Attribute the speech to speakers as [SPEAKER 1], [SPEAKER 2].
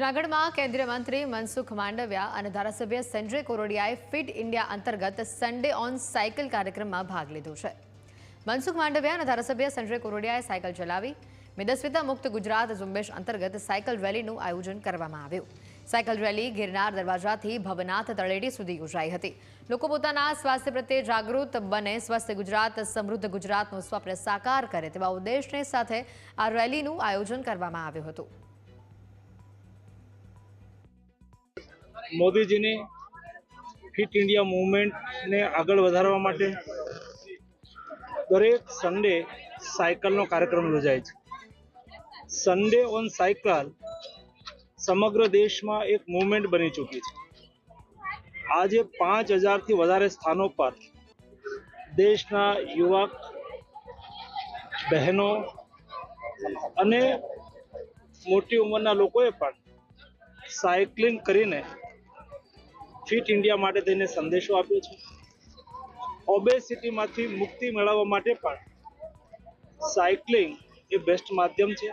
[SPEAKER 1] જૂનાગઢમાં કેન્દ્રીય મંત્રી મનસુખ માંડવિયા અને ધારાસભ્ય સંજય કોરોડિયાએ ફિટ ઇન્ડિયા અંતર્ગત સન્ડે ઓન સાયકલ કાર્યક્રમમાં ભાગ લીધો છે। મનસુખ માંડવિયા અને ધારાસભ્ય સંજય કોરોડિયાએ સાયકલ ચલાવી મેદસ્વીતા મુક્ત ગુજરાત ઝુંબેશ અંતર્ગત સાયકલ રેલીનું આયોજન કરવામાં આવ્યું। સાયકલ રેલી ગિરનાર દરવાજાથી ભવનાથ તળેટી સુધી યોજાઈ હતી। લોકો પોતાના સ્વાસ્થ્ય પ્રત્યે જાગૃત બને, સ્વસ્થ ગુજરાત, સમૃદ્ધ ગુજરાતનું સ્વપ્ન સાકાર કરે તેવા ઉદ્દેશને સાથે આ રેલીનું આયોજન કરવામાં આવ્યું હતું।
[SPEAKER 2] मोदी जी ने फिट इंडिया मूवमेंट ने आगळ वधारवा माटे दरेक संडे सायकल नो कार्यक्रम योजाय छे। संडे ऑन सायकल समग्र देश में एक मूवमेंट बनी चूकी है। आज 5000 थी वधारे स्थानों पर देशना युवक बहनों अने मोटी उमरना लोकोए पण सायकलिंग करीने फिट इंडिया माटे तेने संदेशो आप्यो छे। ओबेसिटी मांथी मुक्ति मेळववा माटे पण सायकलिंग ए बेस्ट माध्यम छे।